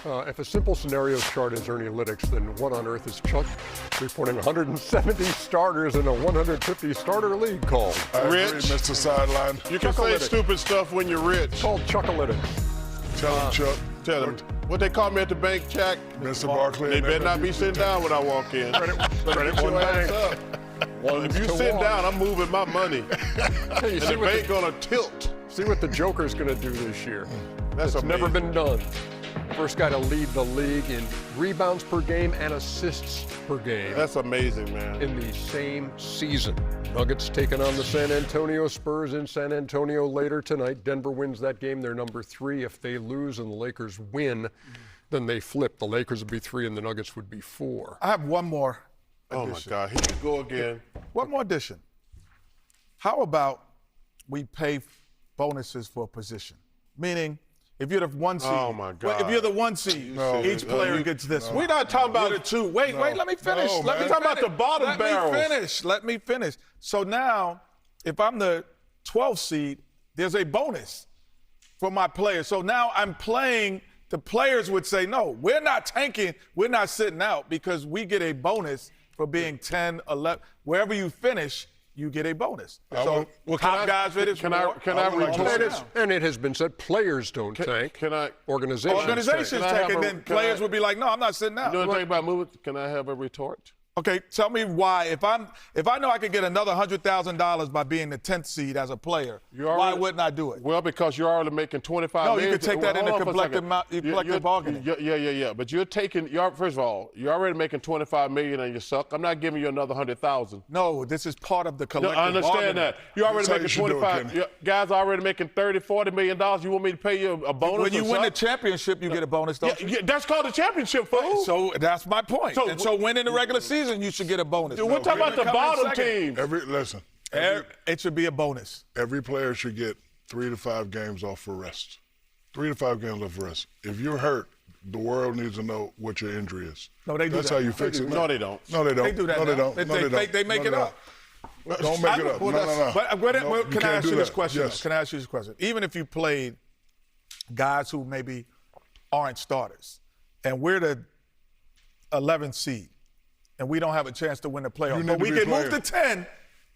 If a simple scenarios chart is analytics, then what on earth is Chuck reporting 170 starters in a 150 starter league called? Rich, Mr. Sideline. you can say stupid stuff when you're rich. It's called Chuckalytics. Tell him, Chuck. Tell them. What they call me at the bank, Shaq? Mr. Barkley. They better not be sitting down when I walk in. Credit Get one your ass bank. up. Well, if you sit down, I'm moving my money. Hey, you And the bank gonna tilt. see what the Joker's going to do this year. That's It's never amazing. been done. First guy to lead the league in rebounds per game and assists per game That's amazing, man. in the same season. Nuggets taking on the San Antonio Spurs in San Antonio later tonight. Denver wins that game. They're number 3. If they lose and the Lakers win, then they flip. The Lakers would be 3 and the Nuggets would be 4. I have one more Oh, my addition. God. Here you go again. One more addition. How about we pay bonuses for a position? Meaning, if you're the 1 seed. Oh, my God. If you're the 1 seed, No. each player gets this. We're not talking about You're the 2. Wait, let me finish. No, let me man. Talking about the bottom let barrels. Let me finish. So now, if I'm the 12th seed, there's a bonus for my players. So now I'm playing. The players would say, no, we're not tanking. We're not sitting out because we get a bonus for being 10, 11. Wherever you finish, you get a bonus. So top guys for this. Can I retort? And it has been said players don't tank. Can I? Organizations Organizations Can I tank, have and a- then can players I- would be like, no, I'm not sitting out. You know anything about moving? Can I have a retort? Okay, tell me why. If I know I could get another $100,000 by being the 10th seed as a player, why wouldn't I do it? Well, because you're already making 25 No, you million. could take that into Hold on for a collective second. collective bargaining. Yeah. But you're taking. First of all, you're already making 25 million and you suck. I'm not giving you another 100,000. No, this is part of the collective I understand bargaining. that. You're already That's how you making should do it, 25. Kenny. Guys are already making 30, 40 million dollars. You want me to pay you a bonus? When you or win the something? championship, you get a bonus, don't you? Yeah, that's called a championship, fool. So that's my point. So- and so winning the regular season, you should get a bonus. We're talking about the Coming in bottom second. teams. Listen. It should be a bonus. Every player should get 3 to 5 games off for rest. 3 to 5 games off for rest. If you're hurt, the world needs to know what your injury is. No, they do That's that. how you fix it. No, they don't. No, they don't. They do that No, they now. don't. They- No, they they- don't. they make No, it they up. don't. Don't make it up. Well, No. But You can I can't ask do you this that. question? Yes. Can I ask you this question? Even if you played guys who maybe aren't starters, and we're the 11th seed, and we don't have a chance to win the You playoff, need but to we be can move playing. to 10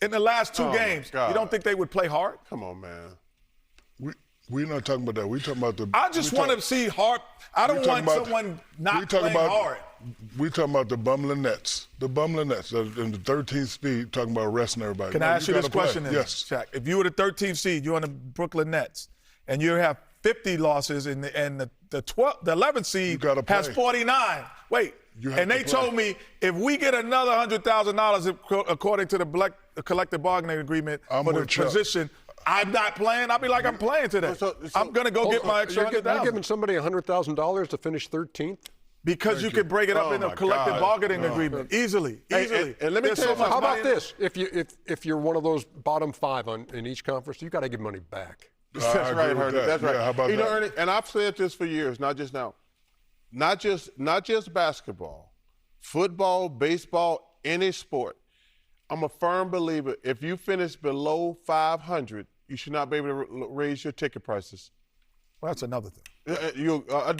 in the last 2 Oh, my games. God. You don't think they would play hard? Come on, man. We're not talking about that. We're talking about the. I just want to see hard. I don't want someone not playing hard. We're talking about the bumbling Nets. The bumbling Nets. In the 13th speed, talking about resting everybody. Can No, I ask you this gotta play. question then, Yes. Shaq? If you were the 13th seed, you're on the Brooklyn Nets, and you have 50 losses, and the 11th seed gotta has play. 49. Wait, You have and to they play. told me if we get another $100,000 according to the collective bargaining agreement I'm for the with Chuck. position, I'm not playing. I'll be like, I'm playing today. So- I'm gonna go get my extra You're giving $100,000 somebody $100,000 to finish 13th? because you can break it up Oh, in a my collective God. bargaining agmument easily. Hey, and let me There's tell you so much How something. about money in- this? If you're one of those bottom 5 in each conference, you got to give money back. That's I right, agree with Ernie. that. That's right. Yeah, how about you know, that? Ernie, and I've said this for years, not just now. Not just basketball, football, baseball, any sport. I'm a firm believer. If you finish below 500, you should not be able to raise your ticket prices. Well, that's another thing.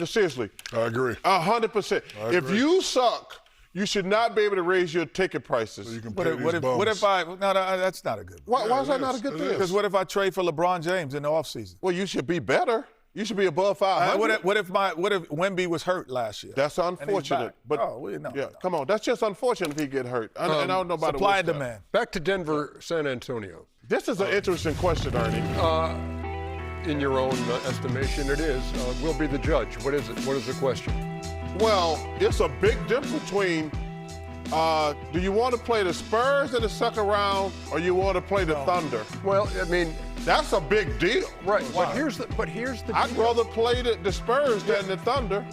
Seriously, I agree. 100%. I If agree. you suck, you should not be able to raise your ticket prices. You can What pay if, these what if, bums. what if I? No, that's not a good. Why is it that not a is. good It thing? is. Because what if I trade for LeBron James in the offseason? Well, you should be better. You should be above 500. What if Wemby was hurt last year? That's And he's unfortunate. back? But Oh, well, no, yeah, no. come on. That's just unfortunate if he get hurt. And I don't know about Supply and the West demand. Back to Denver, San Antonio. This is an interesting question, Ernie. In your own estimation, it is. We'll be the judge. What is it? What is the question? Well, it's a big difference between do you want to play the Spurs in the second round or you want to play the Thunder? Well, I mean, That's a big deal. right. But here's the I'd deal. rather play the Spurs than the Thunder.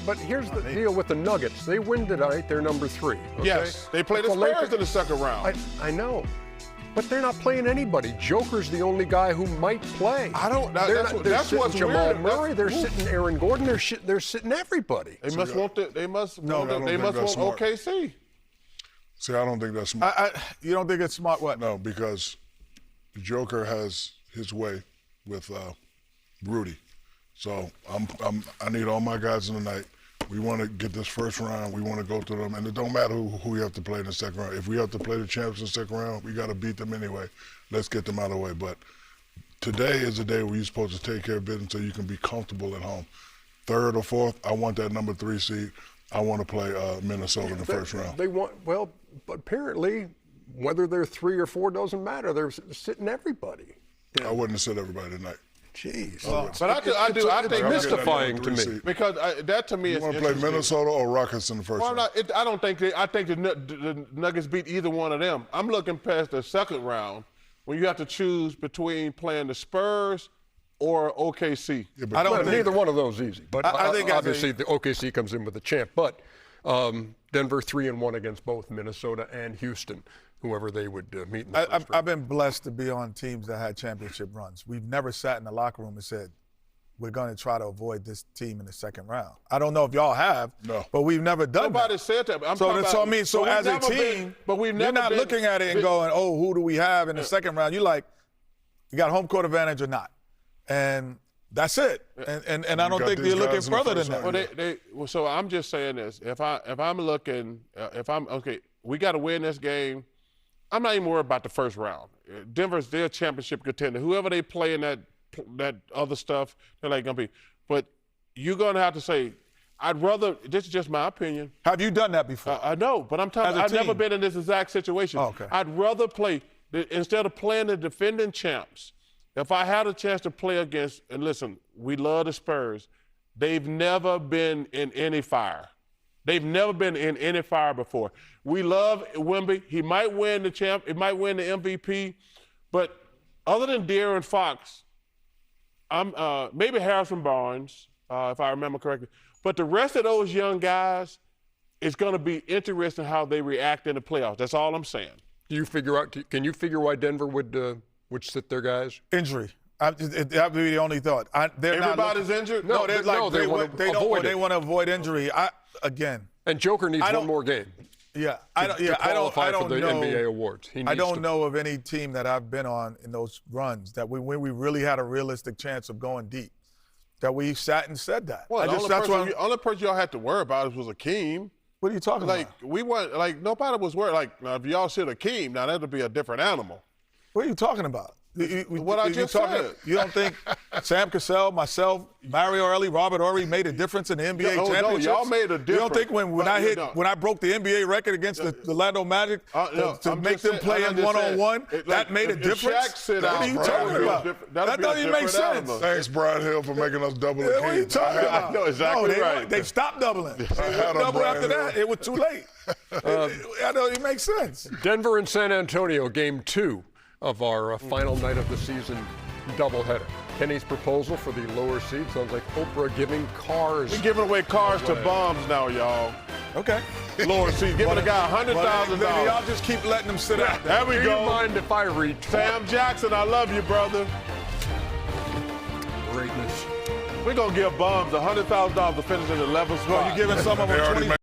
But here's the deal with the Nuggets. They win tonight. They're number 3. Okay? Yes, they play the But Spurs in the second round. I know. But they're not playing anybody. Joker's the only guy who might play. I don't- that- They're that's not- what- they're that's sitting what's Jamal weird. Murray. They're Oof. sitting Aaron Gordon. They're sitting everybody. They must want I don't want think that's smart. OKC. See, I don't think that's smart. You don't think it's smart? What? No, because the Joker has his way with Rudy. So I need all my guys in the night. We want to get this first round. We want to go through them. And it don't matter who we have to play in the second round. If we have to play the champs in the second round, we got to beat them anyway. Let's get them out of the way. But today is the day where you're supposed to take care of business so you can be comfortable at home. Third or fourth, I want that number 3 seed. I want to play Minnesota in the first round. They want, well, but apparently, whether they're 3 or 4 doesn't matter. They're sitting everybody. I wouldn't have said everybody tonight. Jeez. But I think it's mystifying to me. Because that to me You is want to play interesting. Minnesota or Rockets in the first round? I don't think I think the Nuggets beat either one of them. I'm looking past the second round when you have to choose between playing the Spurs or OKC. Yeah, but I don't Well, think neither one of those easy. But I think obviously the OKC comes in with a champ. But Denver 3-1 against both Minnesota and Houston, whoever they would meet in the first round. I've been blessed to be on teams that had championship runs. We've never sat in the locker room and said, we're going to try to avoid this team in the second round. I don't know if y'all have, but we've never done Nobody that. said that. So as a team, you're not looking at it and going, oh, who do we have in the second round? You're like, you got home court advantage or not. And that's it. And I don't think they're looking further than that. So I'm just saying this. If I'm looking, okay, we got to win this game. I'm not even worried about the first round. Denver's their championship contender. Whoever they play in that other stuff, they're like going to be. But you're going to have to say, I'd rather, this is just my opinion. Have you done that before? I know, but I'm telling you, I've never been in this exact situation. Oh, okay. I'd rather play, instead of playing the defending champs, if I had a chance to play against, and listen, we love the Spurs, they've never been in any fire. They've never been in any fire before. We love Wemby. He might win the champ. He might win the MVP. But other than De'Aaron Fox, maybe Harrison Barnes, if I remember correctly. But the rest of those young guys, it's going to be interesting how they react in the playoffs. That's all I'm saying. Can you figure why Denver would sit their guys? Injury. That would be the only thought. Everybody's injured? No, they want to avoid injury. And Joker needs one more game. Yeah, I don't for the know NBA awards. I don't know of any team that I've been on in those runs that when we really had a realistic chance of going deep, that we sat and said that. Well, the only person y'all had to worry about was Akeem. What are you talking about? We weren't nobody was worried. Like now, if y'all said Akeem, now that'd be a different animal. What are you talking about? What I just said. You don't think Sam Cassell, myself, Mario Early, Robert Horry made a difference in the NBA championship? No, y'all made a difference. You don't think when I broke the NBA record against the Orlando Magic to make them play in one-on-one, that made a difference? Shaq sit out, what are you talking about? That doesn't even make sense. Thanks, Brian Hill, for making us double the What are you game. talking about? I know exactly right. They stopped doubling. Double after that, it was too late. I know it makes sense. Denver and San Antonio, game 2 of our final night of the season doubleheader. Kenny's proposal for the lower seed sounds like Oprah giving cars. We're giving away cars to bums now, y'all. Okay. Lower seed, giving a guy $100,000. Y'all just keep letting them sit out there. There we Do go. you mind if I read Sam Jackson, I love you, brother. greatness? We're going to give bums $100,000 to finish in the 11th spot. You're giving some of them 20